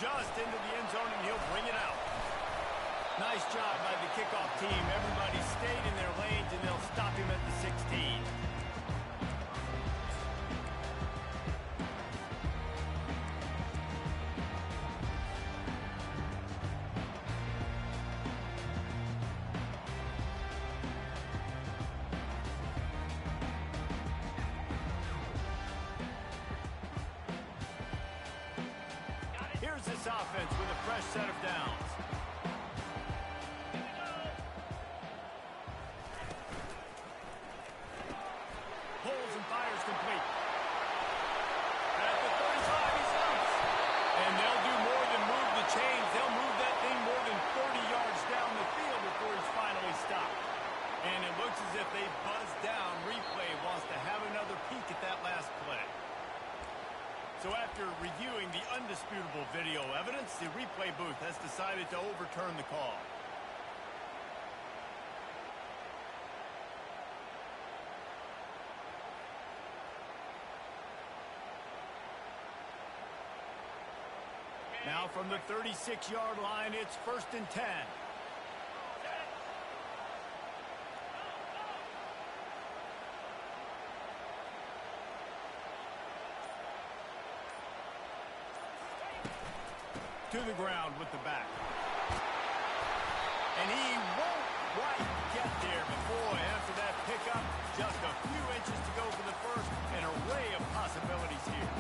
just into the end zone, and he'll bring it out. Nice job by the kickoff team. Everybody stayed in their lanes, and they'll stop him at the 16. Here's this offense with a fresh set of downs. Pulls and fires complete. At the 35, he jumps. And they'll do more than move the chains. They'll move that thing more than 30 yards down the field before he's finally stopped. And it looks as if they buzzed down. Replay wants to have another peek at that last play. So after reviewing the undisputable video evidence, the replay booth has decided to overturn the call. Now from the 36-yard line, it's 1st and 10. To the ground with the back. And he won't quite get there. But boy, after that pickup, just a few inches to go for the first. An array of possibilities here.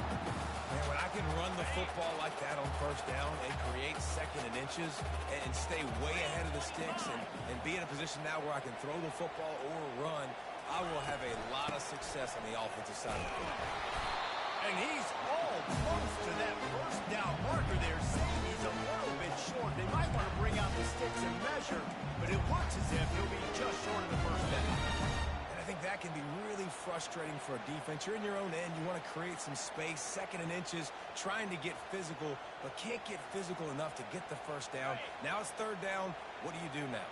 Man, when I can run the football like that on 1st down and create 2nd and inches and stay way ahead of the sticks and be in a position now where I can throw the football or run, I will have a lot of success on the offensive side of the football. And he's almost to that 1st down marker there, saying he's a little bit short. They might want to bring out the sticks and measure, but it looks as if he'll be just short of the 1st down. And I think that can be really frustrating for a defense. You're in your own end. You want to create some space, 2nd and inches, trying to get physical, but can't get physical enough to get the 1st down. Now it's 3rd down. What do you do now?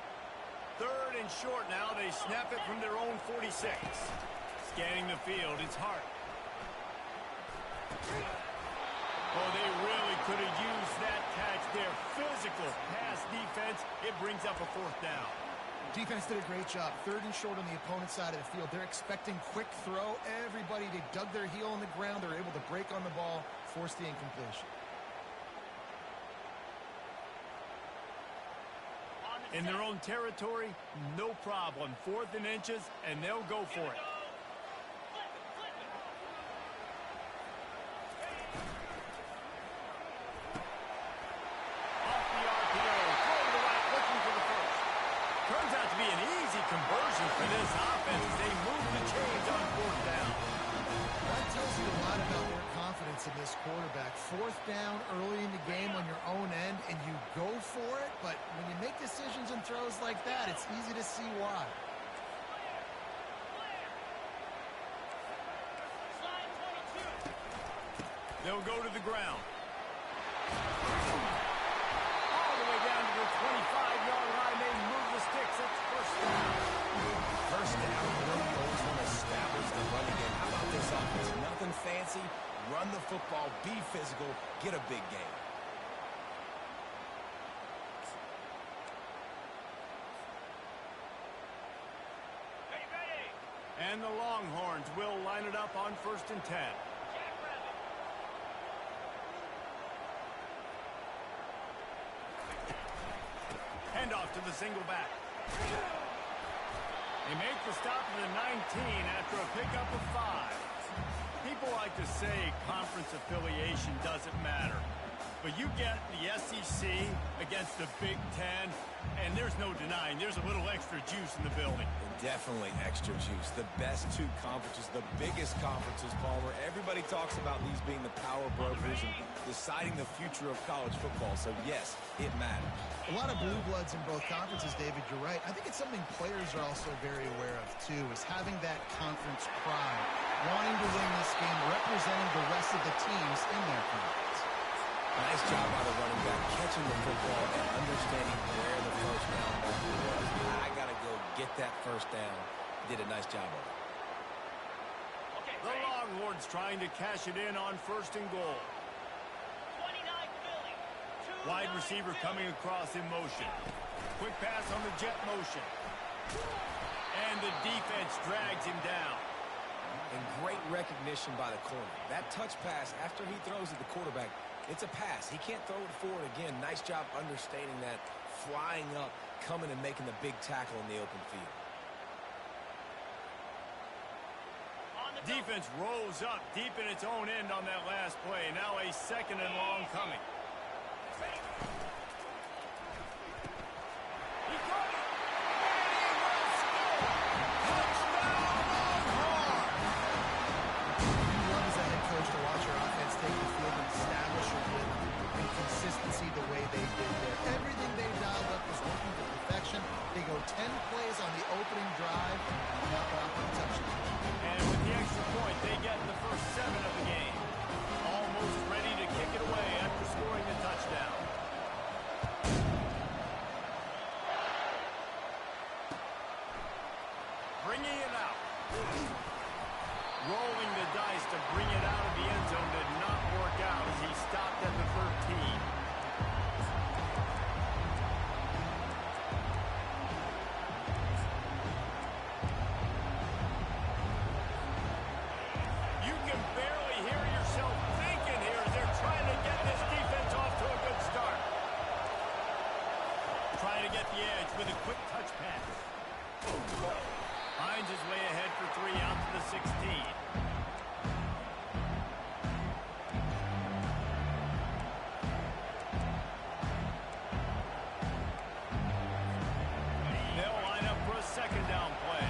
3rd and short now. They snap it from their own 46. Scanning the field, it's Hart. Oh, they really could have used that catch there. Physical pass defense. It brings up a 4th down. Defense did a great job. 3rd and short on the opponent's side of the field. They're expecting quick throw. Everybody, they dug their heel on the ground. They're able to break on the ball, force the incompletion. In their own territory, no problem. 4th and inches, and they'll go for it. Turns out to be an easy conversion for this offense as they move the chains on 4th down. That tells you a lot about their confidence in this quarterback. 4th down early in the game on your own end, and you go for it, but when you make decisions and throws like that, it's easy to see why. They'll go to the ground. All the way down to the 25-yard line. They move the sticks. It's 1st down. 1st down, you always want to establish the running game. How about this offense? Nothing fancy. Run the football, be physical, get a big game. And the Longhorns will line it up on 1st and 10. Handoff to the single back. They make the stop at the 19 after a pickup of 5. People like to say conference affiliation doesn't matter. But you get the SEC against the Big Ten, and there's no denying there's a little extra juice in the building. Definitely extra juice. The best 2 conferences, the biggest conferences, Palmer. Everybody talks about these being the power brokers and deciding the future of college football. So, yes, it matters. A lot of blue bloods in both conferences, David. You're right. I think it's something players are also very aware of, too, is having that conference pride, wanting to win this game, representing the rest of the teams in their conference. Nice job by the running back, catching the football and understanding where the 1st down marker was. I got to go get that 1st down. Did a nice job of it. The Longhorns trying to cash it in on 1st and goal. 29 Philly. Wide receiver coming across in motion. Quick pass on the jet motion. And the defense drags him down. And great recognition by the corner. That touch pass after he throws at the quarterback, it's a pass. He can't throw it forward again. Nice job understanding that, flying up, coming and making the big tackle in the open field. Defense rolls up deep in its own end on that last play. Now a 2nd and long coming. He got it. And he will score. Touchdown, Longhorns. You love as a head coach to watch your offense take the field and establish a rhythm and consistency the way they did there. Everything they dialed up was working to perfection. They go 10 plays on the opening drive and knock it off with a touchdown. And with the extra point, they get the first 7 of the game. Almost ready to kick it away after scoring a touchdown. Bringing it out. Rolling the dice to bring it out of the end zone did not work out as he stopped at the 13. You can barely hear yourself thinking here as they're trying to get this defense off to a good start. Trying to get the edge with a quick touch pass. Finds his way ahead for 3 out to the 16. They'll line up for a 2nd down play.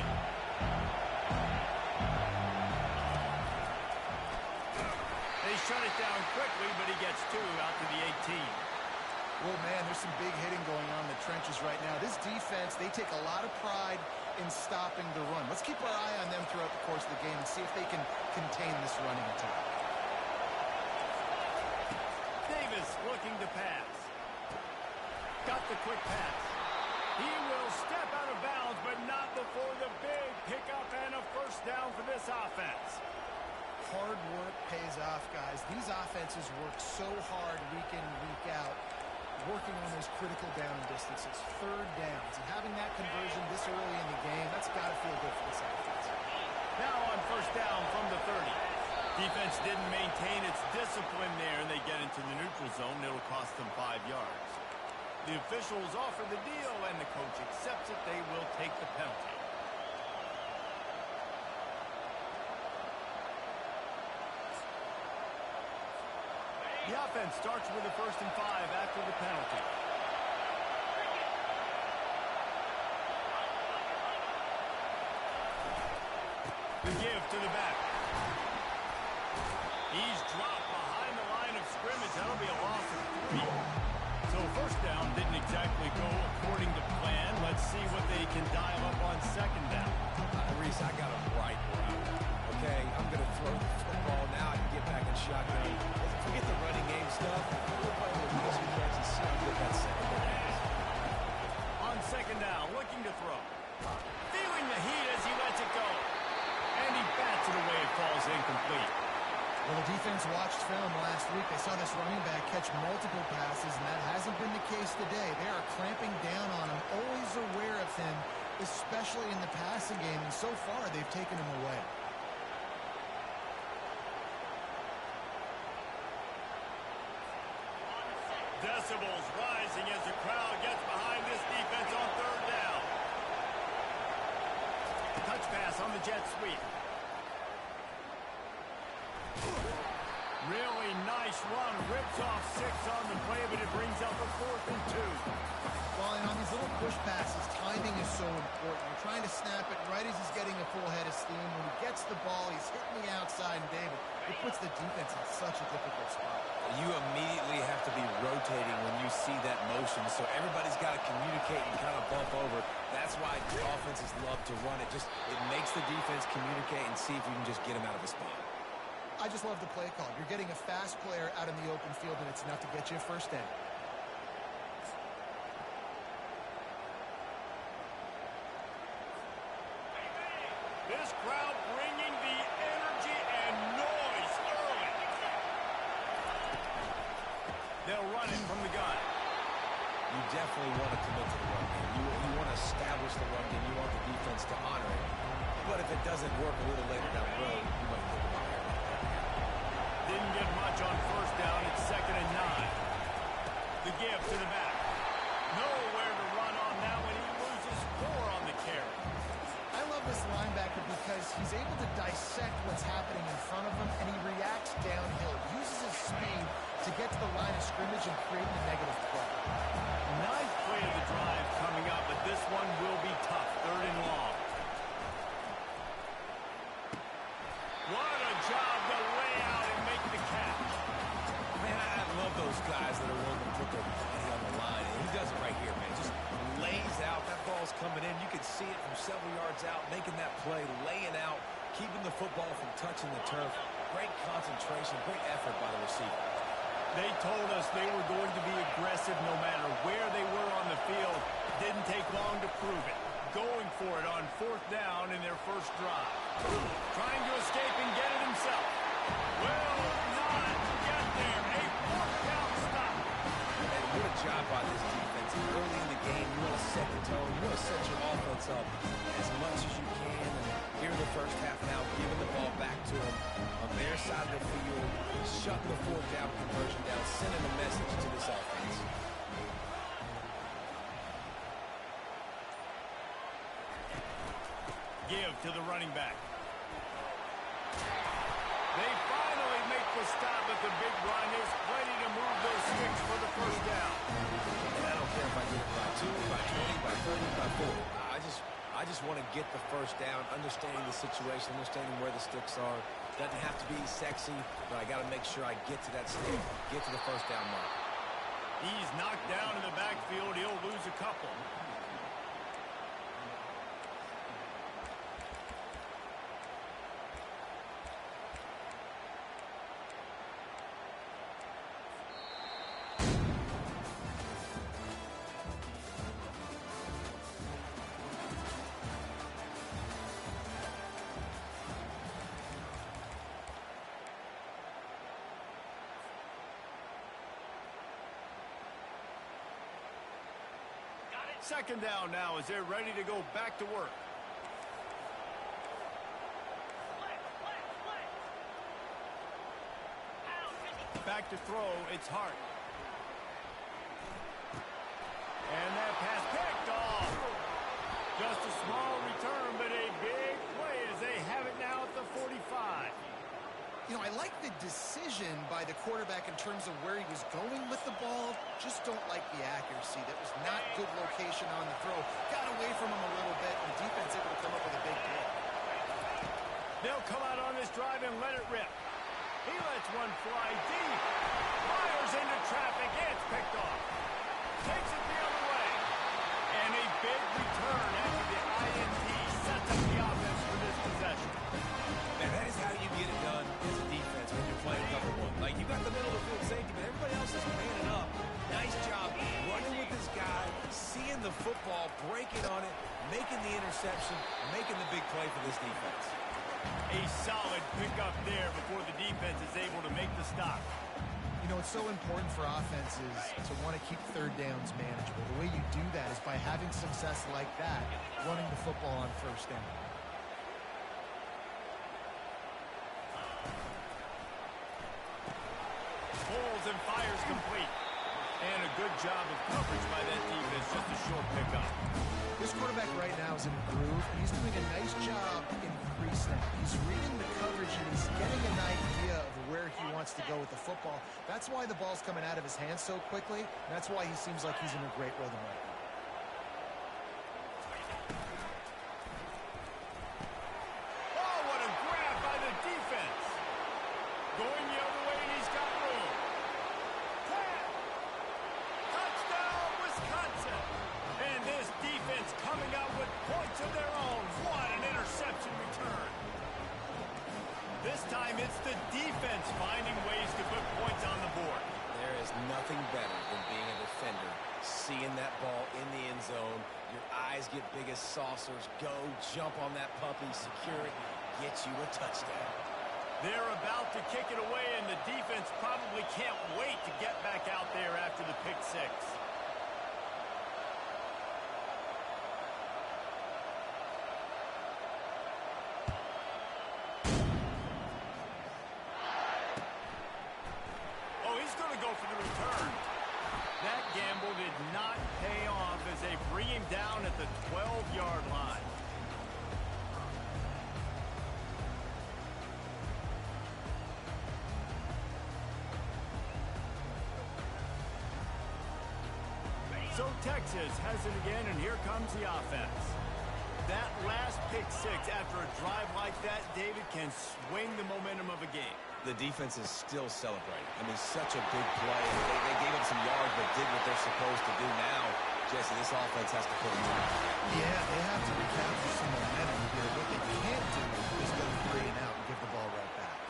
They shut it down quickly, but he gets 2 out to the 18. Well, man, there's some big hitting going on in the trenches right now. This defense, they take a lot of pride in stopping the run. Let's keep our eye on them throughout the course of the game and see if they can contain this running attack. Davis looking to pass. Got the quick pass. He will step out of bounds, but not before the big pickup and a first down for this offense. Hard work pays off, guys. These offenses work so hard week in, week out, working on those critical down distances, 3rd downs, and having that conversion this early in the game, that's got to feel good for this offense. Now on first down from the 30. Defense didn't maintain its discipline there, and they get into the neutral zone. It'll cost them 5 yards. The officials offer the deal, and the coach accepts it. They will take the penalty. The offense starts with a 1st and 5 after the penalty. The give to the back. He's dropped behind the line of scrimmage. That'll be a loss of 3. So 1st down didn't exactly go according to plan. Let's see what they can dial up on 2nd down. Reese, I got a right route. Okay, I'm going to throw the football now. I can get back in shotgun. Forget the running game stuff. We'll play with easy threats and see how good that 2nd down is. On 2nd down, looking to throw. Feeling the heat as he lets it go. And he bats it away. It falls incomplete. Well, the defense watched film last week. They saw this running back catch multiple passes, and that hasn't been the case today. They are clamping down on him, always aware of him, especially in the passing game, and so far they've taken him away. Decibels rising as the crowd gets behind this defense on 3rd down. Touch pass on the jet sweep. Really nice run. Rips off 6 on the play, but it brings up a 4th and 2. Well, and on these little push passes, timing is so important. You're trying to snap it right as he's getting a full head of steam. When he gets the ball, he's hitting the outside, and David, it puts the defense in such a difficult spot. You immediately have to be rotating when you see that motion, so everybody's got to communicate and kind of bump over. That's why offenses love to run it. It makes the defense communicate and see if you can just get him out of a spot. I just love the play call. You're getting a fast player out in the open field, and it's enough to get you a 1st down. This crowd bringing the energy and noise early. They'll run it from the gun. you definitely want to commit to the run game. You want to establish the run game. You want the defense to honor it. But if it doesn't work a little later down the road, you might think about it. Didn't get much on first down. It's 2nd and 9. The give to the back. Nowhere to run on now, and he loses 4 on the carry. I love this linebacker because he's able to dissect what's happening in front of him, and he reacts downhill, uses his speed to get to the line of scrimmage and create a negative play. Nice play of the drive coming up, but this one will be tough. 3rd and long. What a job to lay out and make the catch. Man, I love those guys that are willing to put their body on the line. And he does it right here, man. Just lays out. That ball's coming in. You can see it from several yards out, making that play, laying out, keeping the football from touching the turf. Great concentration, great effort by the receiver. They told us they were going to be aggressive no matter where they were on the field. Didn't take long to prove it. Going for it on 4th down in their first drive. Trying to escape and get it himself. Will not get there. A 4th down stop. And what a job by this defense. Early in the game, you want to set the tone. You want to set your offense up as much as you can. And here in the first half now, giving the ball back to them on their side of the field, shutting the 4th down conversion down, sending a message to this offense. Give to the running back. They finally make the stop, but the big run is ready to move those sticks for the first down. And I don't care if I get it by 2, by 20, by 30, by 40. I just want to get the first down, understanding the situation, understanding where the sticks are. Doesn't have to be sexy, but I got to make sure I get to that stick, get to the first down mark. He's knocked down in the backfield. He'll lose a couple. Second down now as they're ready to go back to work. Back to throw, it's Hart. And that pass picked off. Just a small return, but a big play as they have it now at the 45. You know, I like the decision by the quarterback in terms of where he was going with the ball. Just don't like the accuracy. That was not good location on the throw. Got away from him a little bit, and the defense able to come up with a big play. They'll come out on this drive and let it rip. He lets one fly deep. Fires into traffic. It's picked off. Takes it the other way. And a big return after the INT sets up the offense for this possession. Man, that is how you get it done as a defense when you're playing cover one. Like, you got the middle of the field safety, but everybody else is manning up. Nice job running with this guy, seeing the football, breaking on it, making the interception, making the big play for this defense. A solid pickup there before the defense is able to make the stop. You know, it's so important for offenses to want to keep 3rd downs manageable. The way you do that is by having success like that, running the football on 1st down. Pulls and fires complete. And a good job of coverage by that defense, just a short pickup. This quarterback right now is in a groove, and he's doing a nice job in pre-snap. He's reading the coverage, and he's getting an idea of where he wants to go with the football. That's why the ball's coming out of his hands so quickly, and that's why he seems like he's in a great rhythm right now. Oh, what a grab by the defense. Going the other way, and he's got room. Touchdown, Wisconsin. And this defense coming out with points of their own. What an interception return. This time it's the defense finding ways to put points on the board. There is nothing better than being a defender, seeing that ball in the end zone. Your eyes get big as saucers. Go, jump on that puppy, secure it, get you a touchdown. They're about to kick it away, and the defense probably can't wait to get back out there after the pick six. down at the 12-yard line. So Texas has it again, and here comes the offense. That last pick six after a drive like that, David, can swing the momentum of a game. The defense is still celebrating. I mean, such a big play. They gave up some yards, but did what they're supposed to do now. Jesse, this offense has to put them on. Yeah, they have to recapture some momentum here. What they can't do is go 3 and out and give the ball right back.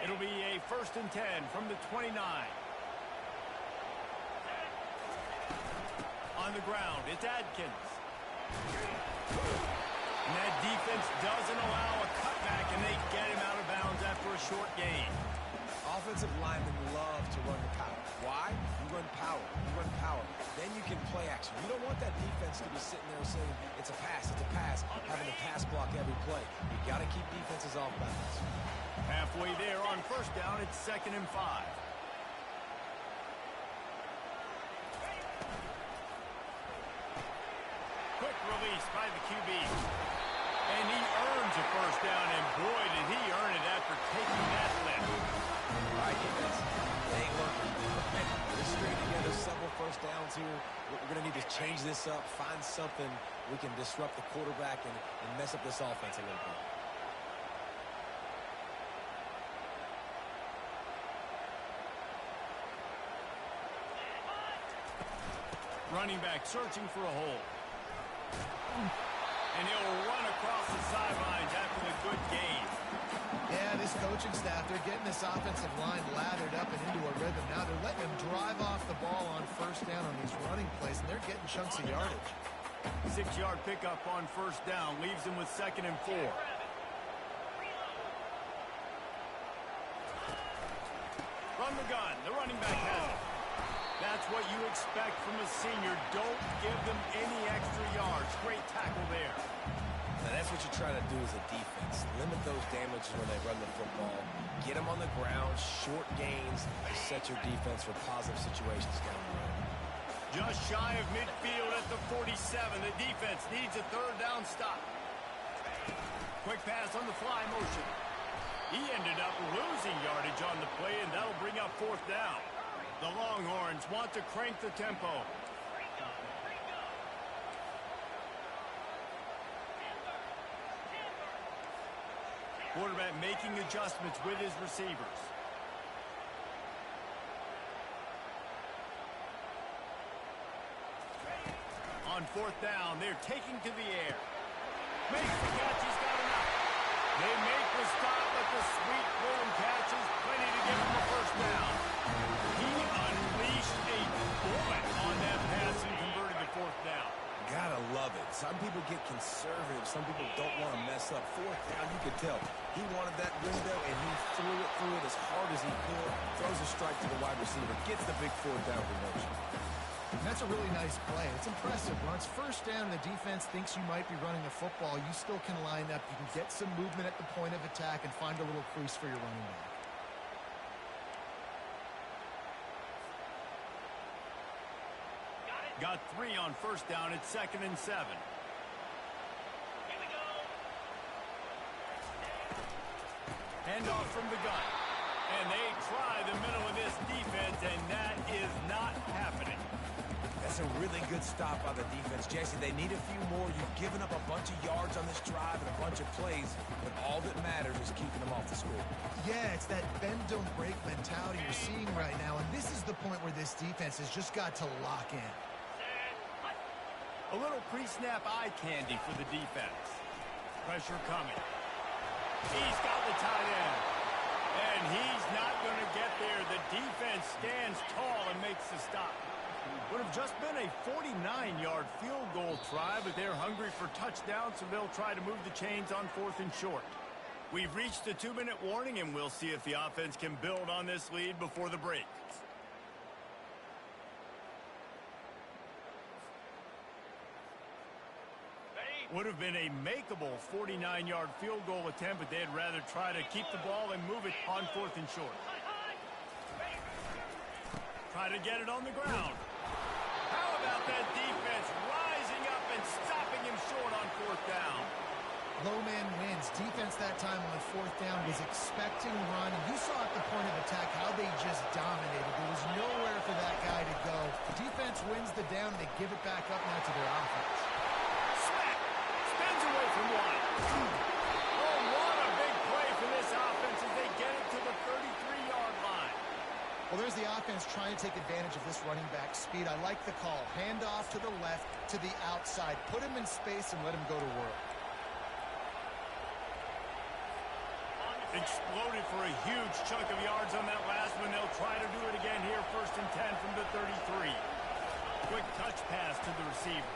It'll be a 1st and 10 from the 29. On the ground, it's Adkins. And that defense doesn't allow a cutback, and they get him out of bounds after a short gain. Offensive linemen love to run the power. Why? You run power. You run power. Then you can play action. You don't want that defense to be sitting there saying, it's a pass, having to pass block every play. You got to keep defenses off balance. Halfway there on 1st down, it's 2nd and 5. Quick release by the QB. And he earns a 1st down, and boy, did he earn it after taking that lift. All right, defense. They ain't working. We're stringing together several 1st downs here. We're going to need to change this up, find something we can disrupt the quarterback and mess up this offense a little bit. Running back searching for a hole. And he'll run across the sidelines after the good gain. Yeah, this coaching staff, they're getting this offensive line lathered up and into a rhythm. Now they're letting them drive off the ball on 1st down on these running plays, and they're getting chunks of yardage. 6-yard pickup on 1st down leaves them with 2nd and 4. Run the gun. The running back has it. That's what you expect from a senior. Don't give them any extra yards. Great tackle there. Now that's what you try to do as a defense. Limit those damages when they run the football. Get them on the ground, short gains, to set your defense for positive situations down the road. Just shy of midfield at the 47. The defense needs a 3rd down stop. Quick pass on the fly motion. He ended up losing yardage on the play, and that'll bring up 4th down. The Longhorns want to crank the tempo. Quarterback making adjustments with his receivers. On 4th down, they're taking to the air. Makes the catch, he's got enough. They make the stop, but the sweet pulling catch is plenty to give him the 1st down. He unleashed a bullet on that pass and converted the 4th down. Gotta love it. Some people get conservative. Some people don't want to mess up. 4th down, you could tell. He wanted that window, and he threw it as hard as he could. Throws a strike to the wide receiver. Gets the big 4th down conversion. And that's a really nice play. It's impressive. Once 1st down, the defense thinks you might be running the football. You still can line up. You can get some movement at the point of attack and find a little crease for your running back. Got 3 on 1st down. It's 2nd and 7. Handoff from the gun. And they try the middle of this defense, and that is not happening. That's a really good stop by the defense. Jesse, they need a few more. You've given up a bunch of yards on this drive and a bunch of plays, but all that matters is keeping them off the score. Yeah, it's that bend, don't break mentality you're seeing right now, and this is the point where this defense has just got to lock in. A little pre-snap eye candy for the defense. Pressure coming. He's got the tight end. And he's not going to get there. The defense stands tall and makes the stop. Would have just been a 49-yard field goal try, but they're hungry for touchdowns, so they'll try to move the chains on 4th and short. We've reached the 2-minute warning, and we'll see if the offense can build on this lead before the break. Would have been a makeable 49-yard field goal attempt, but they'd rather try to keep the ball and move it on 4th and short. Try to get it on the ground. How about that defense rising up and stopping him short on 4th down? Low man wins. Defense that time on 4th down was expecting run. And you saw at the point of attack how they just dominated. There was nowhere for that guy to go. Defense wins the down. They give it back up now to their offense. Smack! Spins away from one. Oh, what a big play for this offense as they get it to the 33-yard line. Well, there's the offense trying to take advantage of this running back speed. I like the call. Hand off to the left, to the outside. Put him in space and let him go to work. Exploded for a huge chunk of yards on that last one. They'll try to do it again here, 1st and 10 from the 33. Quick touch pass to the receiver.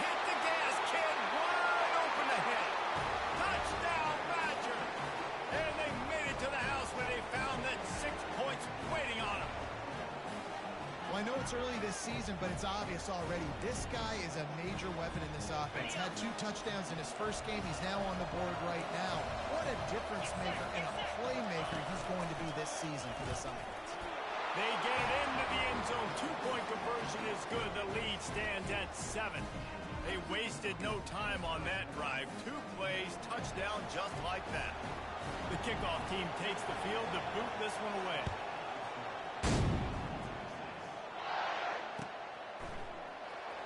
Hit the gas, kid. Wide open ahead. Touchdown, Badger. And they made it to the house when they found that 6 points waiting on them. Well, I know it's early this season, but it's obvious already. This guy is a major weapon in this offense. Had 2 touchdowns in his first game. He's now on the board right now. What a difference maker and a playmaker he's going to be this season for this offense. They get it into the end zone. 2-point conversion is good. The lead stands at 7. They wasted no time on that drive. 2 plays, touchdown just like that. The kickoff team takes the field to boot this one away.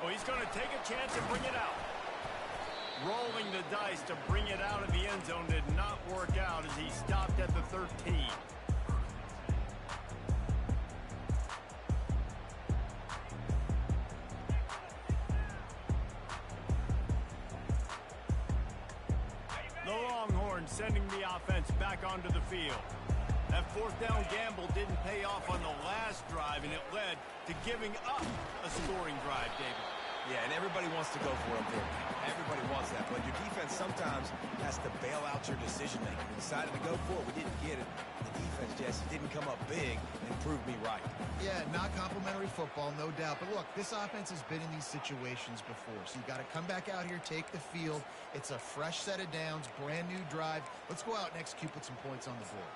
Oh, he's going to take a chance and bring it out. Rolling the dice to bring it out of the end zone did not work out as he stopped at the 13. The Longhorns sending the offense back onto the field. That 4th down gamble didn't pay off on the last drive, and it led to giving up a scoring drive, David. Yeah, and everybody wants to go for it there. Everybody wants that, but your defense sometimes has to bail out your decision-making. We decided to go for it. We didn't get it. The defense, Jesse, didn't come up big and prove me right. Yeah, not complimentary football, no doubt. But look, this offense has been in these situations before, so you got to come back out here, take the field. It's a fresh set of downs, brand new drive. Let's go out and execute, put some points on the board.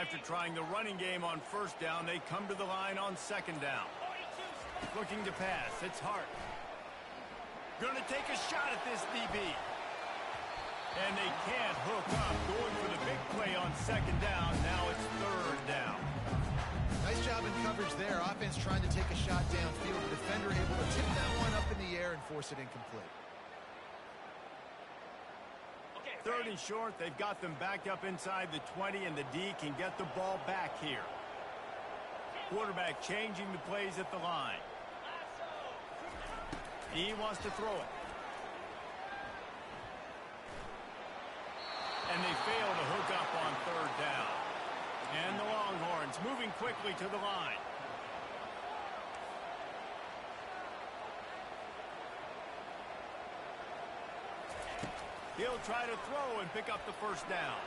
After trying the running game on 1st down, they come to the line on 2nd down. Looking to pass. It's Hart. Going to take a shot at this DB. And they can't hook up. Going for the big play on 2nd down. Now it's 3rd down. Nice job in coverage there. Offense trying to take a shot downfield. The defender able to tip that one up in the air and force it incomplete. 3rd and short. They've got them backed up inside the 20, and the D can get the ball back here. Quarterback changing the plays at the line. He wants to throw it. And they fail to hook up on 3rd down. And the Longhorns moving quickly to the line. He'll try to throw and pick up the 1st down.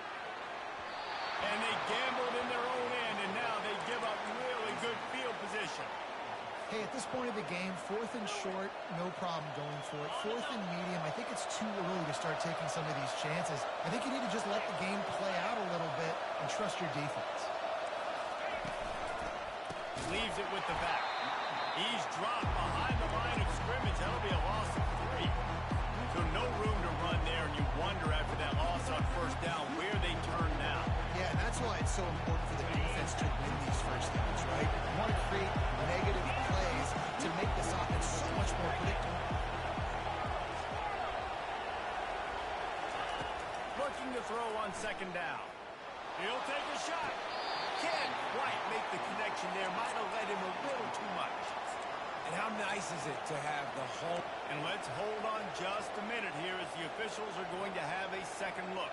And they gambled in their own end, and now they give up really good field position. Hey, at this point of the game, 4th and short, no problem going for it. 4th and medium, I think it's too early to start taking some of these chances. I think you need to just let the game play out a little bit and trust your defense. Leaves it with the back. He's dropped behind the line of scrimmage. That'll be a loss of 3. So no room to run there, and you wonder after that loss on 1st down where they turn now. Yeah, and that's why it's so important for the defense to win these 1st downs, right? You want to create negative plays to make this offense so much more predictable. Looking to throw on 2nd down. He'll take a shot. Can't quite make the connection there. Might have led him a little too much. And how nice is it to have the home? And let's hold on just a minute here as the officials are going to have a second look.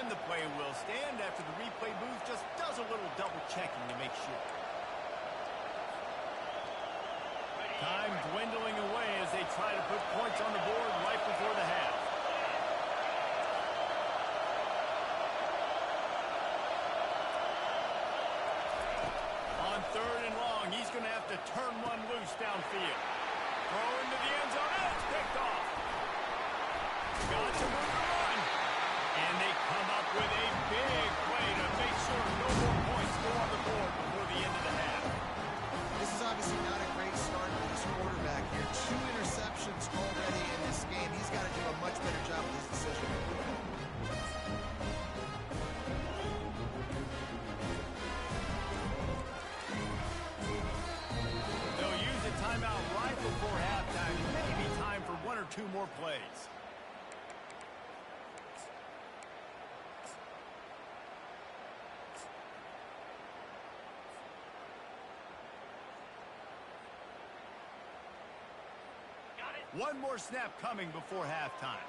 And And the play will stand after the replay booth just does a little double checking to make sure. Time dwindling away as they try to put points on the board right before the half. On 3rd and long, he's going to have to turn one loose downfield. Throw into the end zone. It's picked off. Got to move the run. And they come up with a big play to make sure no more points go on the board before the end of the half. This is obviously not a great start for this quarterback here. 2 interceptions already in this game. He's got to do a much better job with his decision. They'll use a timeout right before halftime. Maybe time for 1 or 2 more plays. One more snap coming before halftime.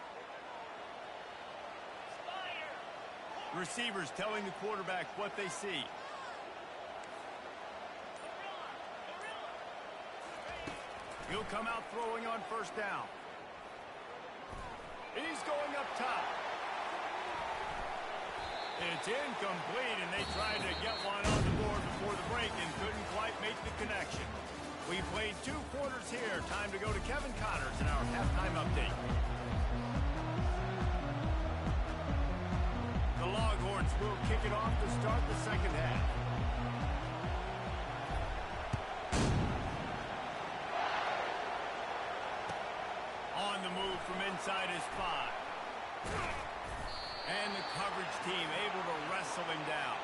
Receivers telling the quarterback what they see. He'll come out throwing on 1st down. He's going up top. It's incomplete, and they tried to get one on the board before the break and couldn't quite make the connection. We played 2 quarters here. Time to go to Kevin Connors in our halftime update. The Longhorns will kick it off to start the 2nd half. On the move from inside his 5. And the coverage team able to wrestle him down.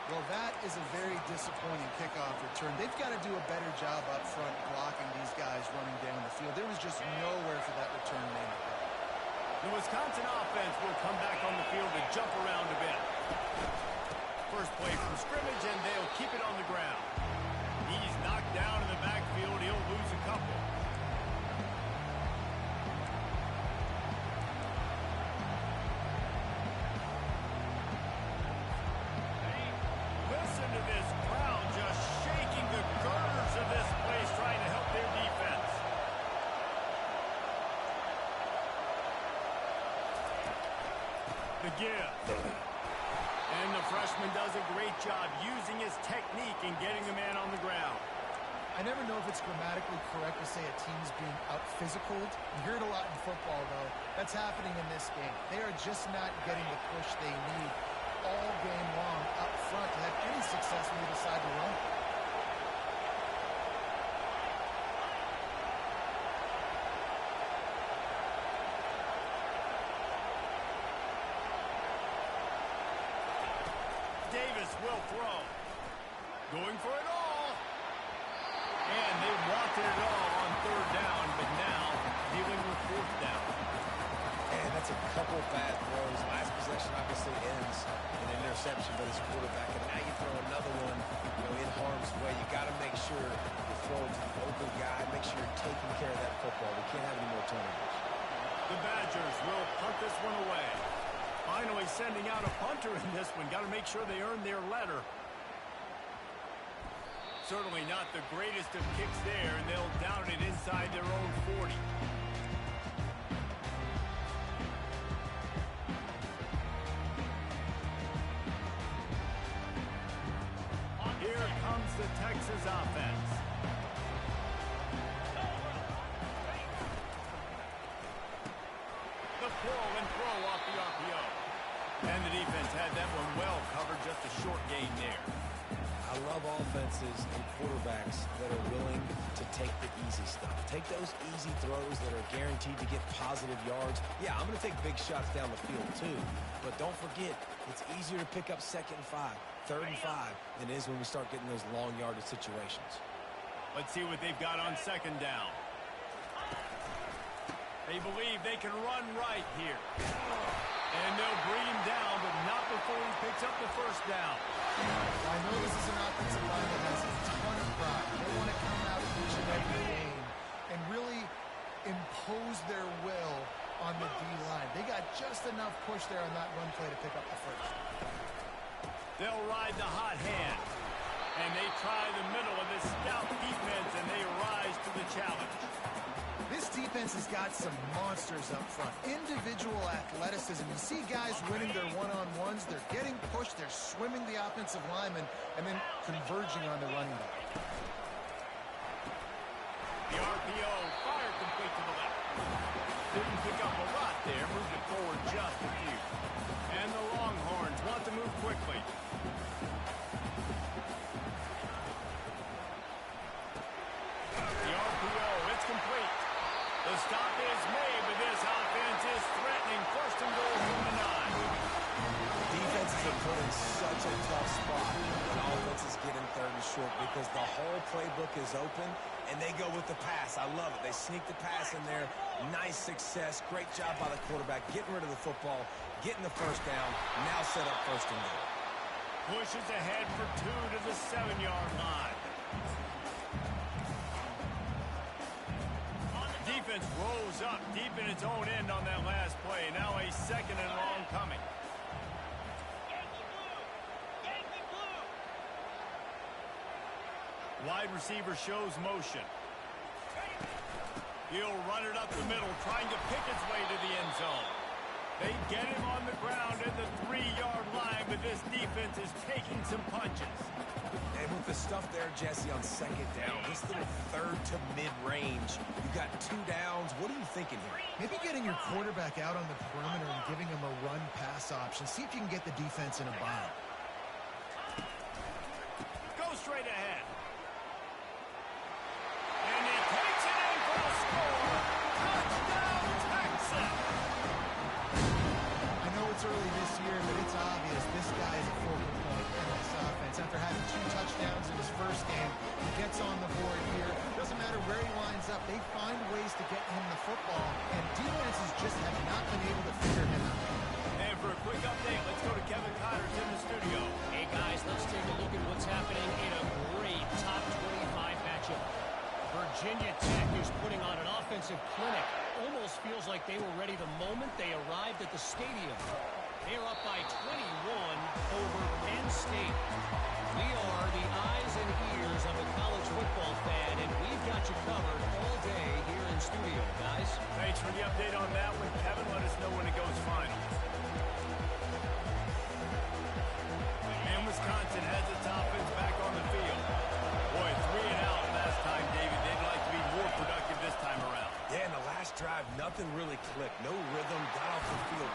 Well, that is a very disappointing kickoff return. They've got to do a better job up front blocking these guys running down the field. There was just nowhere for that return man to go. The Wisconsin offense will come back on the field to jump around a bit. First play from scrimmage, and they'll keep it on the ground. He's knocked down in the backfield. He'll lose a couple. Listen to this crowd just shaking the girders of this place, trying to help their defense. The give. And the freshman does a great job using his technique and getting the man on the ground. I never know if it's grammatically correct to say a team's being out-physicaled. You hear it a lot in football, though. That's happening in this game. They are just not getting the push they need all game long up front to have any success when they decide to run. Davis will throw. Going for it all. And they wanted it all on 3rd down, but now dealing with 4th down. And that's a couple bad throws. Last possession obviously ends in an interception by this quarterback. And now you throw another one, in harm's way. You got to make sure you throw it to the open guy. Make sure you're taking care of that football. We can't have any more turnovers. The Badgers will punt this one away. Finally sending out a punter in this one. Got to make sure they earn their letter. Certainly not the greatest of kicks there, and they'll down it inside their own 40. Here comes the Texas offense. The pull and throw off the RPO. And the defense had that one well covered, just a short gain there. I love offenses and quarterbacks that are willing to take the easy stuff. Take those easy throws that are guaranteed to get positive yards. Yeah, I'm going to take big shots down the field too. But don't forget, it's easier to pick up 2nd and 5, 3rd and 5 than it is when we start getting those long yardage situations. Let's see what they've got on 2nd down. They believe they can run right here. And they'll bring him down, but not before he picks up the 1st down. I know this is an offensive line that has a ton of pride. They want to come out each and every game and really impose their will on the D-line. They got just enough push there on that run play to pick up the first. They'll ride the hot hand. And they try the middle of this stout defense, and they rise to the challenge. This defense has got some monsters up front. Individual athleticism. You see guys winning their one-on-ones. They're getting pushed. They're swimming the offensive lineman and then converging on the running back. The RPO fired complete to the left. Didn't pick up a lot there. Moved it forward just a few. And the Longhorns want to move quickly. The RPO, it's complete. The stop is made, but this offense is threatening. First and goal from the 9. Defenses are put in such a tough spot when offenses get in third and short because the whole playbook is open, and they go with the pass. I love it. They sneak the pass in there. Nice success. Great job by the quarterback getting rid of the football, getting the first down, now set up first and goal. Pushes ahead for 2 to the 7-yard line. Defense rolls up deep in its own end on that last play. Now a second and long coming. Wide receiver shows motion. He'll run it up the middle, trying to pick its way to the end zone. They get him on the ground at the 3-yard line, but this defense is taking some punches. And with the stuff there, Jesse, on second down, this little third to mid-range, you got 2 downs. What are you thinking here? Maybe getting your quarterback out on the perimeter and giving him a run-pass option. See if you can get the defense in a bind. Go straight ahead. And he takes it in for the score. Touchdown, Texas! I know it's early this year, but it's obvious this guy is a focal point in this offense. After having 2 touchdowns in his first game, he gets on the board here. Doesn't matter where he lines up, they find ways to get him the football, and defenses just have not been able to figure him out. And for a quick update, let's go to Kevin Connors in the studio. Hey guys, let's take a look at what's happening in a great top 25 matchup. Virginia Tech is putting on an offensive clinic. Almost feels like they were ready the moment they arrived at the stadium. They're up by 21 over Penn State. We are the eyes and ears of a college football fan, and we've got you covered all day here in studio, guys. Thanks for the update on that one, Kevin. Let us know when it goes final. And Wisconsin has its offense back on the field. Boy, 3 and out last time, David. They'd like to be more productive this time around. Yeah, in the last drive, nothing really clicked. No rhythm, got off the field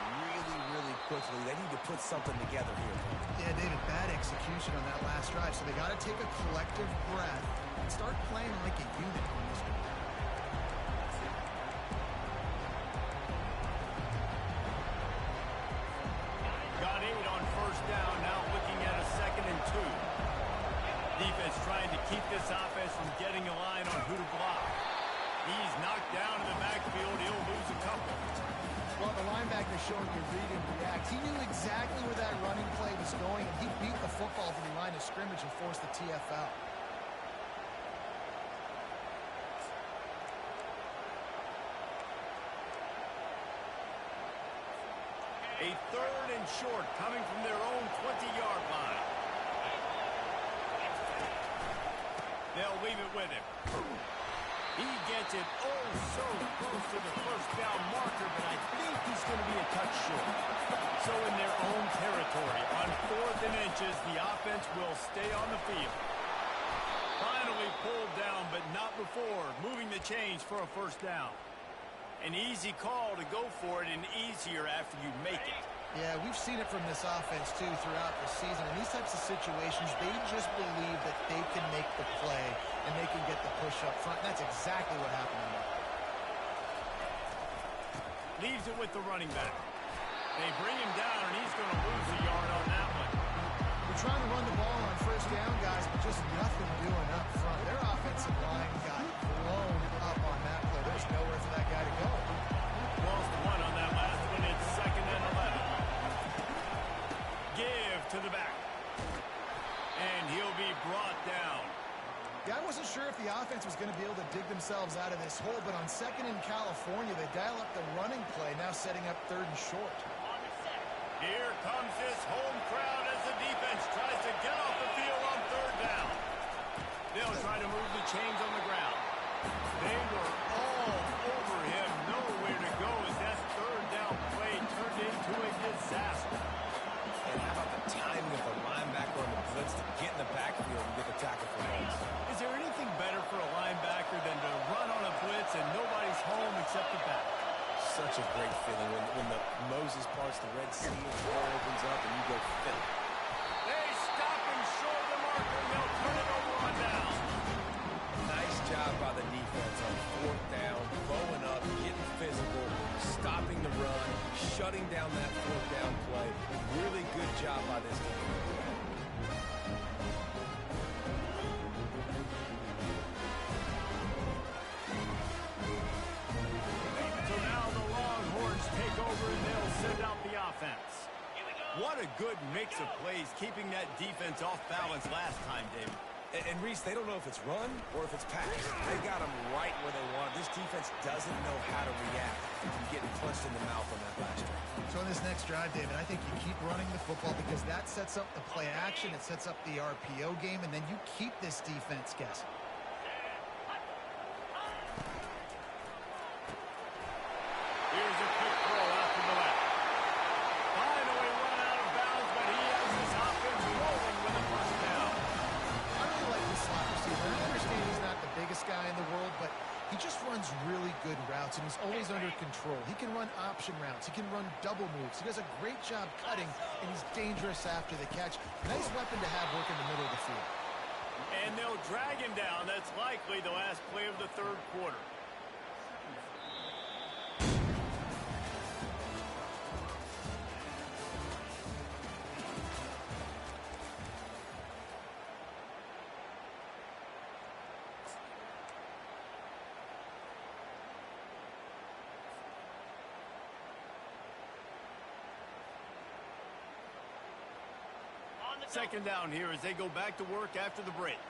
really quickly. They need to put something together here. Yeah, David, bad execution on that last drive, so they got to take a collective breath and start playing like a unit on this one. Got 8 on first down, now looking at a 2nd and 2. Defense trying to keep this offense from getting a line on who to block. He's knocked down in the backfield. He'll lose a couple. Well, the linebacker showing you read and react. He knew exactly where that running play was going, and he beat the football to the line of scrimmage and forced the TFL. A 3rd and short coming from their own 20-yard line. They'll leave it with him. He gets it oh so close to the first down marker, but I think he's going to be a touch short. So in their own territory, on 4th and inches, the offense will stay on the field. Finally pulled down, but not before moving the chains for a first down. An easy call to go for it and easier after you make it. Yeah, we've seen it from this offense, too, throughout the season. In these types of situations, they just believe that they can make the play and they can get the push up front. That's exactly what happened on that. Leaves it with the running back. They bring him down, and he's going to lose a yard on that one. They're trying to run the ball on first down, guys, but just nothing doing up front. Their offensive line got blown up on that play. There's nowhere for that guy to go. Lost 1 on that last one. It's 2nd and 11. Give to the back. And he'll be brought down. Yeah, I wasn't sure if the offense was going to be able to dig themselves out of this hole, but on 2nd in California, they dial up the running play. Now setting up 3rd and short. Here comes this home crowd as the defense tries to get off the field on 3rd down. They'll try to move the chains on the ground. They were all over him, nowhere to go as that 3rd down play turned into a disaster. And how about the timing of the linebacker on the blitz to get in the backfield and get the tackle for loss? Is there anything better for a linebacker than to run on a blitz and nobody's home except the back? Such a great feeling when the Moses parts the Red Sea and the door opens up and you go fit. They stop him short of the marker and they'll turn it over on down. Nice job by the defense on 4th down, bowing up, getting physical, stopping the run, shutting down that 4th down play. Really good job by this team. So now the Longhorns take over and they'll send out the offense. What a good mix of plays keeping that defense off balance last time, David. And Reese, they don't know if it's run or if it's pass. They got them right where they want. This defense doesn't know how to react from getting punched in the mouth on that last drive. So in this next drive, David, I think you keep running the football because that sets up the play action, it sets up the RPO game, and then you keep this defense guessing. Here's a quick throw out to the left. Finally run out of bounds, but he has this offense rolling with a first down. I really like this slot receiver. I understand he's not the biggest guy in the world, but he just runs really good routes, and he's always under control. He can run option routes. He can run double moves. He does a great job cutting, and he's dangerous after the catch. Nice weapon to have working the middle of the field. And they'll drag him down. That's likely the last play of the 3rd quarter. Second down here as they go back to work after the break.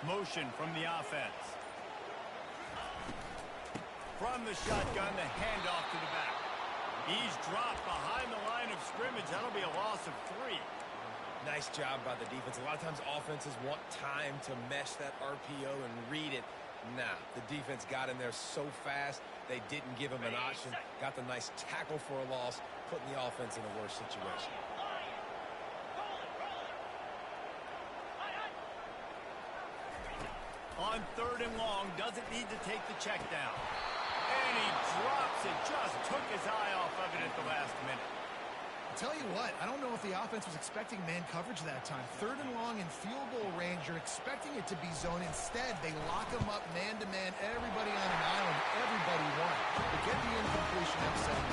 Motion from the offense. From the shotgun, the handoff to the back. He's dropped behind the line of scrimmage. That'll be a loss of 3. Nice job by the defense. A lot of times offenses want time to mesh that RPO and read it. Nah, the defense got in there so fast, they didn't give him an option. Got the nice tackle for a loss, putting the offense in a worse situation. On 3rd and long, doesn't need to take the check down. And he drops it, just took his eye off of it at the last minute. Tell you what, I don't know if the offense was expecting man coverage that time. 3rd and long in field goal range, you're expecting it to be zone. Instead, they lock him up man-to-man, everybody on an island, everybody won. They get the incompletion upset.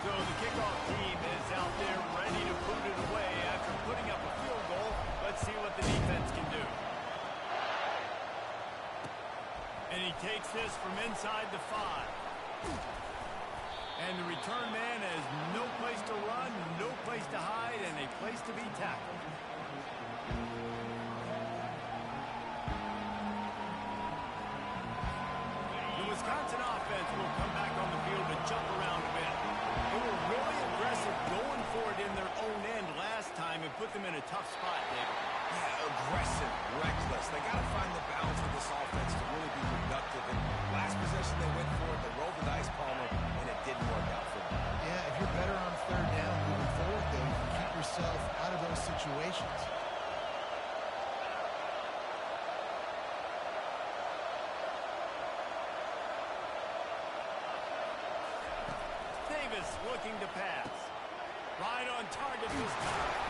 So the kickoff team is out there ready to put it away after putting up a field goal. Let's see what the defense can do. And he takes this from inside the 5. And the return man has no place to run, no place to hide, and a place to be tackled. The Wisconsin offense will come back on the field to jump around a bit. They were really aggressive going for it in their own end last time and put them in a tough spot, David. Yeah, aggressive, reckless. They got to find the balance with this offense to really be productive. And last possession they went for it, they rolled the dice, Palmer, and it didn't work out for them. Yeah, if you're better on 3rd down moving forward, though, you can keep yourself out of those situations. Davis looking to pass. Right on target this time.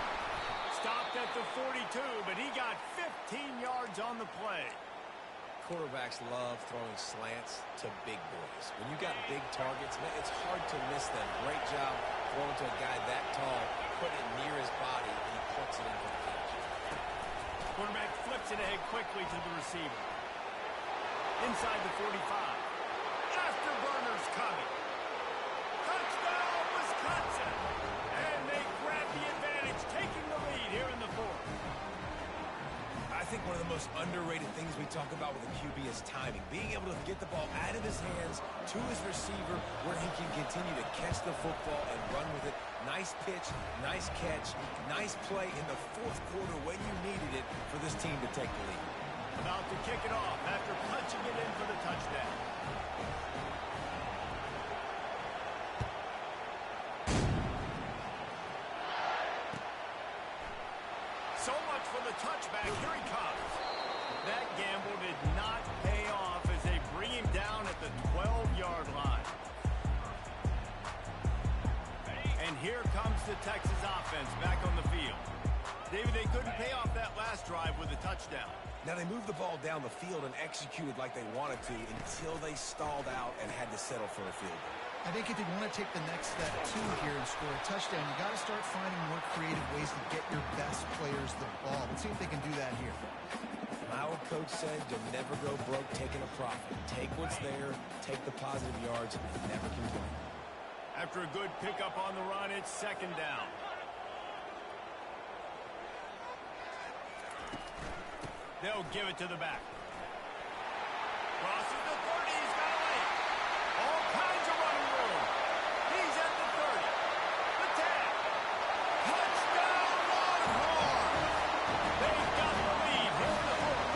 Stopped at the 42, but he got 15 yards on the play. Quarterbacks love throwing slants to big boys. When you got big targets, man, it's hard to miss them. Great job throwing to a guy that tall, put it near his body, and he puts it in for the catch. Quarterback flips it ahead quickly to the receiver. Inside the 45. Afterburners coming. Touchdown, Wisconsin! And they grab the advantage, taking the lead here in the 4th. I think one of the most underrated things we talk about with a QB is timing. Being able to get the ball out of his hands to his receiver where he can continue to catch the football and run with it. Nice pitch, nice catch, nice play in the fourth quarter when you needed it for this team to take the lead. About to kick it off after punching it in for the touchdown. So much for the touchback. Here he comes. That gamble did not pay off as they bring him down at the 12-yard line. And here comes the Texas offense back on the field. David, they couldn't pay off that last drive with a touchdown. Now, they moved the ball down the field and executed like they wanted to until they stalled out and had to settle for a field goal. I think if you want to take the next step, too, here and score a touchdown, you got to start finding more creative ways to get your best players the ball. Let's see if they can do that here. My old coach said you'll never go broke taking a profit. Take what's there, take the positive yards, and never complain. After a good pickup on the run, it's second down. They'll give it to the back. Crosses the 30. He's got a lane. All kinds of running room. He's at the 30. The 10. Touchdown, Longhorns. They've got the lead here in the fourth.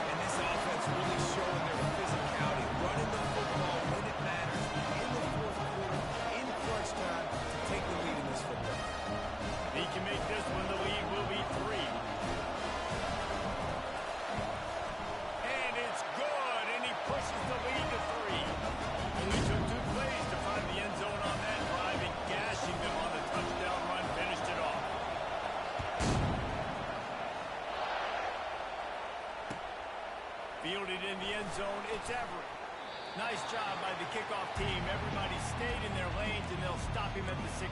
And this offense really showing their physicality, running the football when it matters, in the fourth quarter, in crunch time, to take the lead in this football. He can make this one. The lead will be 3. Pushes the lead to 3. Only took 2 plays to find the end zone on that drive, and gashing them on the touchdown run finished it off. Fielded in the end zone, it's Everett. Nice job by the kickoff team. Everybody stayed in their lanes, and they'll stop him at the 16.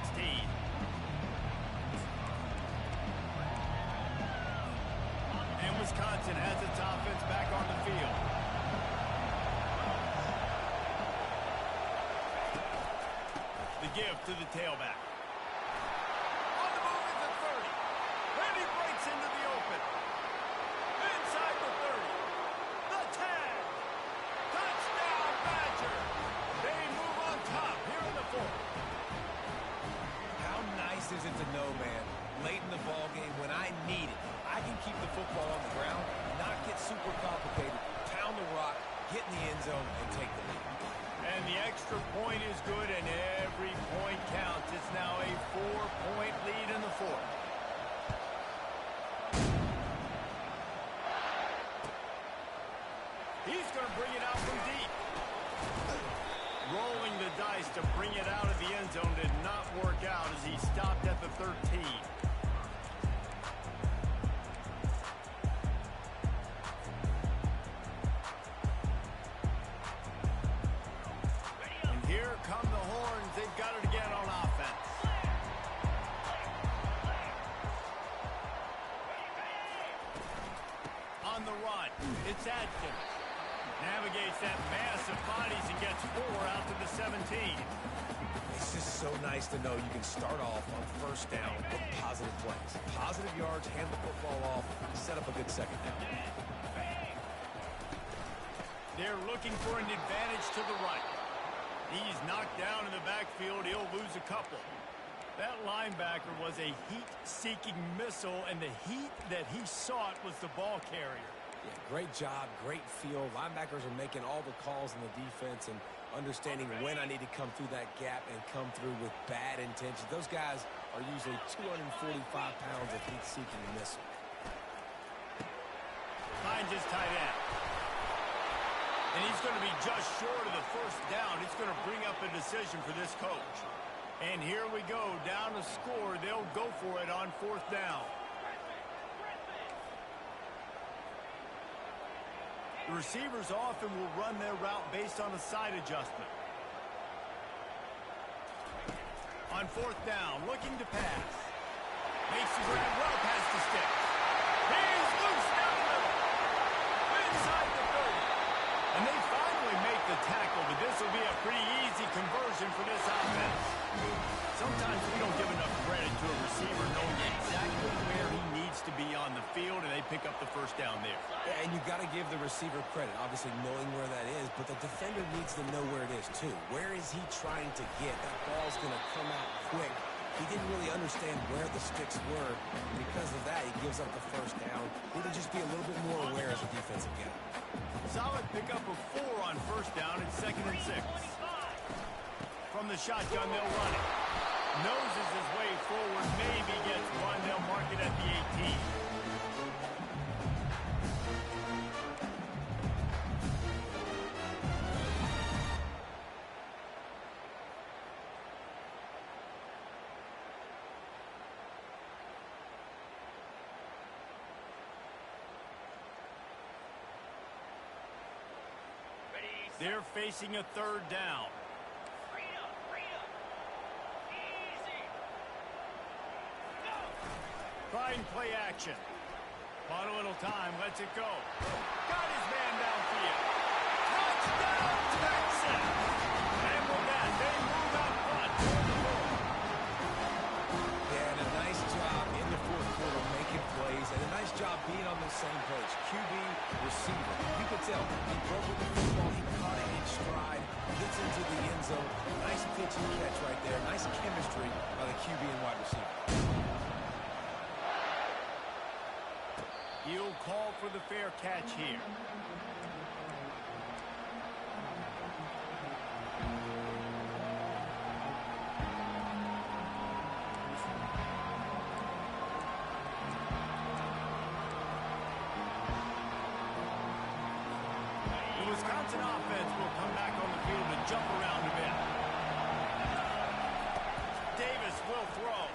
And Wisconsin has its offense back on the field. Give to the tailback. On the move at the 30. And he breaks into the open. Inside the 30. The tag. Touchdown, Badger. They move on top here in the fourth. How nice is it to know, man, late in the ball game when I need it, I can keep the football on the ground, not get super complicated, pound the rock, get in the end zone, and take the lead. And the extra point is good, and every point counts. It's now a 4-point lead in the fourth. He's going to bring it out from deep. Rolling the dice to bring it out of the end zone did not work out as he stopped at the 13. Here come the Horns. They've got it again on offense. On the run, it's Adkins. Navigates that mass of bodies and gets 4 out to the 17. It's just so nice to know you can start off on first down with positive plays. Positive yards, hand the football off, set up a good second down. They're looking for an advantage to the right. He's knocked down in the backfield. He'll lose a couple. That linebacker was a heat-seeking missile, and the heat that he sought was the ball carrier. Yeah, great job, great feel. Linebackers are making all the calls in the defense and understanding when I need to come through that gap and come through with bad intentions. Those guys are usually 245 pounds of heat-seeking missile. Finds his tight end. And he's going to be just short of the first down. It's going to bring up a decision for this coach. And here we go, down to score. They'll go for it on 4th down. The receivers often will run their route based on a side adjustment. On 4th down, looking to pass. Makes the grab well past the sticks. He's loose down the middle. Inside the 30. And they finally make the tackle, but this will be a pretty easy conversion for this offense. Sometimes we don't give enough credit to a receiver knowing exactly where he needs needs to be on the field, and they pick up the first down there. Yeah, and you got to give the receiver credit, obviously knowing where that is, but the defender needs to know where it is too. Where is he trying to get? That ball's going to come out quick. He didn't really understand where the sticks were, and because of that, he gives up the first down. Need to just be a little bit more aware as a defensive guy. Solid pickup of 4 on first down and 2nd and 6. From the shotgun, they'll run it. Noses his way forward, maybe gets one. They'll mark it at the 18. They're facing a 3rd down. Fine play action. Bought a little time, lets it go. Got his man downfield. Touchdown, Texas! And with that, they move out front toward the ball. Yeah, and a nice job in the 4th quarter making plays, and a nice job being on the same page. QB, receiver. You could tell he broke with the football, he caught it in stride, gets into the end zone. Nice pitch and catch right there. Nice chemistry by the QB and wide receiver. He'll call for the fair catch here. The Wisconsin offense will come back on the field to jump around a bit. Davis will throw.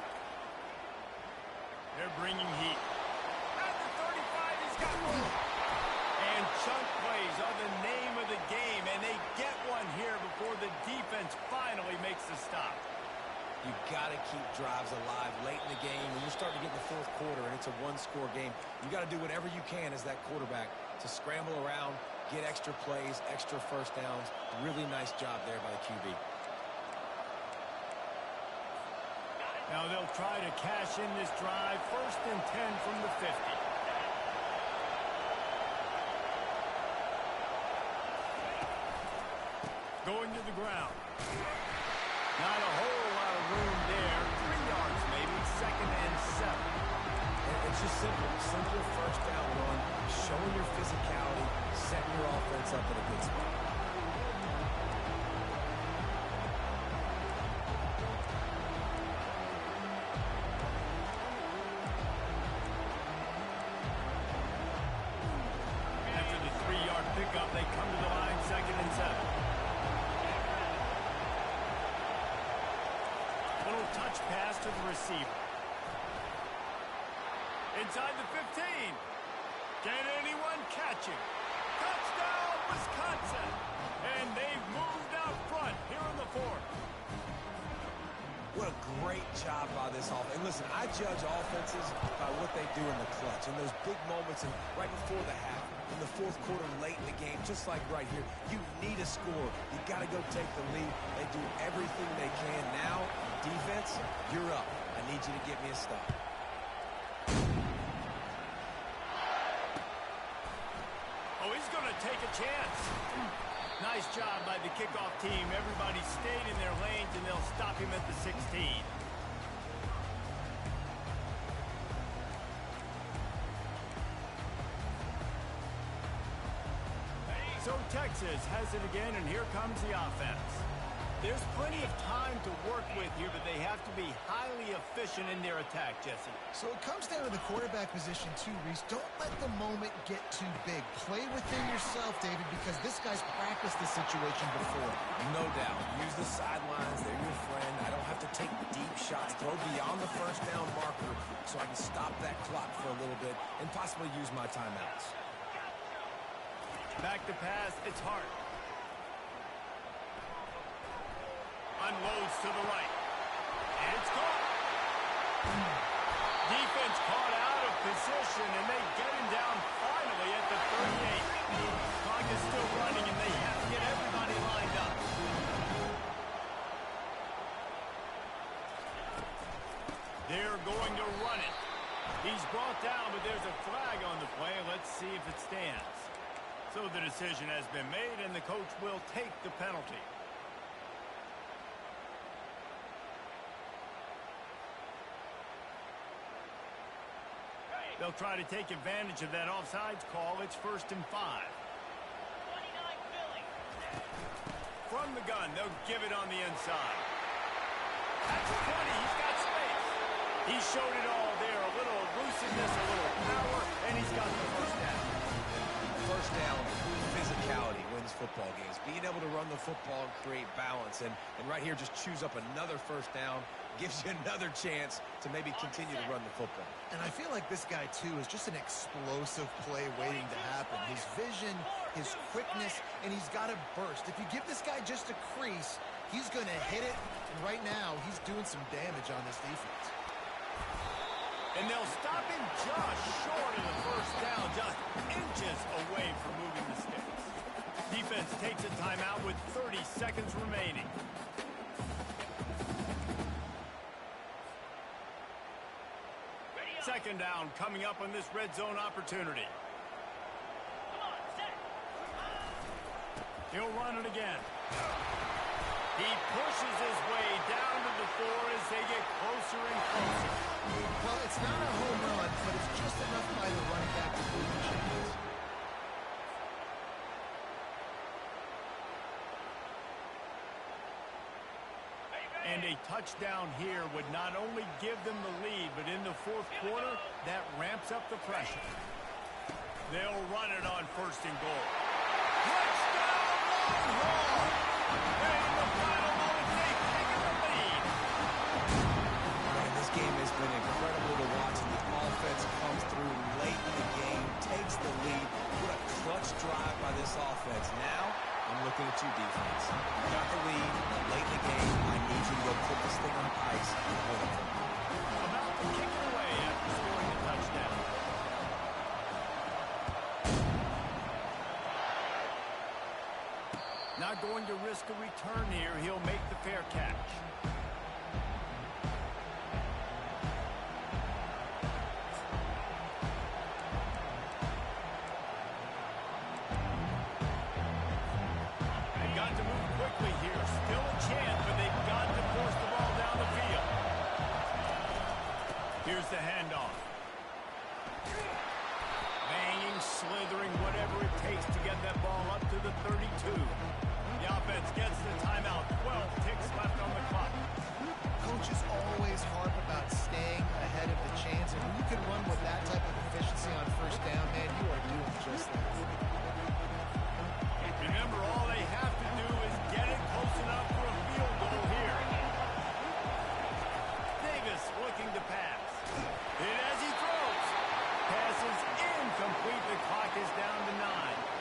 They're bringing heat. And chunk plays are the name of the game, and they get one here before the defense finally makes the stop. You got to keep drives alive late in the game. When you're starting to get in the 4th quarter and it's a one-score game, you got to do whatever you can as that quarterback to scramble around, get extra plays, extra first downs. Really nice job there by the QB. Now they'll try to cash in this drive. 1st and 10 from the 50. Going to the ground. Not a whole lot of room there. 3 yards maybe. 2nd and 7. It's just simple. Simple first down run. Showing your physicality. Setting your offense up in a good spot. After the 3-yard pickup, they come to the line. 2nd and 7. Touch pass to the receiver. Inside the 15. Can anyone catch him? Touchdown, Wisconsin! And they've moved out front here in the 4th. What a great job by this offense. And listen, I judge offenses by what they do in the clutch. In those big moments and right before the half, in the 4th quarter, late in the game, just like right here, you need a score. You got to go take the lead. They do everything they can. Now, defense, you're up. I need you to get me a stop. Oh, he's going to take a chance. Nice job by the kickoff team. Everybody stayed in their lanes, and they'll stop him at the 16. So Texas has it again, and here comes the offense. There's plenty of time to work with here, but they have to be highly efficient in their attack, Jesse. So it comes down to the quarterback position too, Reese. Don't let the moment get too big. Play within yourself, David, because this guy's practiced this situation before. No doubt. Use the sidelines. They're your friend. I don't have to take deep shots. Throw beyond the first down marker so I can stop that clock for a little bit and possibly use my timeouts. Back to pass. It's Hart. Unloads to the right. And it's caught. Defense caught out of position, and they get him down finally at the 38. Clock is still running, and they have to get everybody lined up. They're going to run it. He He's brought down, but there's a flag on the play. Let's see if it stands. So the decision has been made, and the coach will take the penalty. They'll try to take advantage of that offsides call. It's 1st and 5. 29 Philly. From the gun, they'll give it on the inside. That's 20. He's got space. He showed it all there. A little elusiveness, a little power, and he's got the first down. First down, physicality wins football games. Being able to run the football and create balance. And right here, just choose up another first down. Gives you another chance to maybe continue to run the football. And I feel like this guy, too, is just an explosive play waiting to happen. His vision, his quickness, and he's got a burst. If you give this guy just a crease, he's going to hit it. And right now, he's doing some damage on this defense. And they'll stop him just short of the first down, just inches away from moving the sticks. Defense takes a timeout with 30 seconds remaining. Second down coming up on this red zone opportunity. He'll run it again. He pushes his way down to the 4 as they get closer and closer. Well, it's not a home run, but it's just enough by the running back to move the chains. And a touchdown here would not only give them the lead, but in the 4th quarter, that ramps up the pressure. They'll run it on 1st and goal. Touchdown, Longhorn! And in the final moments, they've taken the lead. Man, this game has been incredible to watch. And the offense comes through late in the game, takes the lead. What a clutch drive by this offense. Now, I'm looking at you, defense. You got the lead late in the game. I need you to go put this thing on ice and win it. About to kick it away after scoring the touchdown. Not going to risk a return here. He'll make the fair catch. They've got to move quickly here. Still a chance, but they've got to force the ball down the field. Here's the handoff. Banging, slithering, whatever it takes to get that ball up to the 32. The offense gets the timeout. 12 ticks left on the clock. Coaches always harp about staying ahead of the chains, and when you can run with that type of efficiency on 1st down, man, you are doing just that. Remember, all they have to do is get it close enough for a field goal here. Davis looking to pass. Hit as he throws. Pass is incomplete. The clock is down to 9.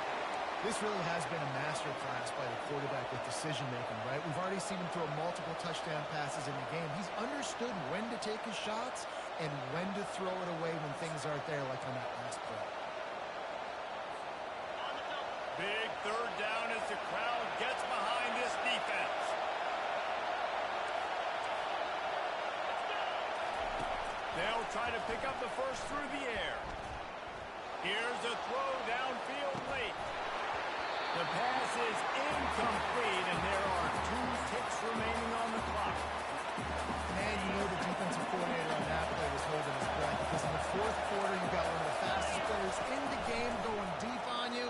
This really has been a masterclass by the quarterback with decision-making, right? We've already seen him throw multiple touchdown passes in the game. He's understood when to take his shots and when to throw it away when things aren't there, like on that last play. Big 3rd down as the crowd gets behind this defense. They'll try to pick up the first through the air. Here's a throw downfield late. The pass is incomplete, and there are 2 ticks remaining on the clock. Man, you know the defensive coordinator on that play was holding his breath, because in the 4th quarter, you got one of the fastest players in the game going deep on you,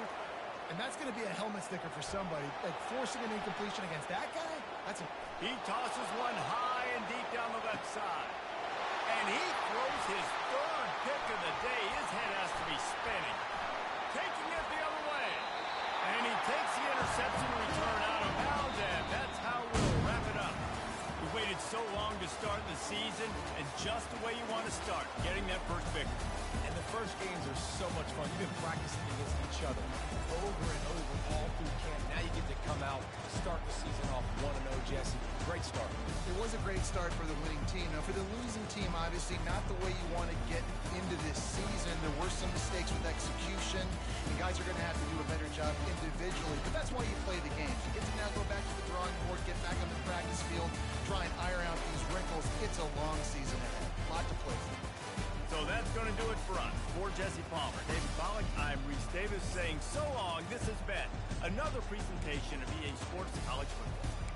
and that's going to be a helmet sticker for somebody. Like, forcing an incompletion against that guy, that's a... He tosses one high and deep down the left side. And he throws his 3rd pick of the day. His head has to be spinning. Taking it the other way. And he takes the interception return out of bounds, and that's how we'll wrap it up. We waited so long to start the season, and just the way you want to start, getting that first victory. And the first games are so much fun. You've been practicing against each other over and over all through camp. Now you get to come out, start the season off 1-0, Jesse. Great start. It was a great start for the winning team. Now, for the losing team, obviously not the way you want to get into this season. There were some mistakes with execution. The guys are going to have to do a better job individually, but that's why you play the games. You get to now go back to the drawing board, get back on the practice field, try and iron out these wrinkles. It's a long season ahead. A lot to play for. So that's going to do it for us. For Jesse Palmer, David Pollack, I'm Reese Davis saying so long. This has been another presentation of EA Sports College Football.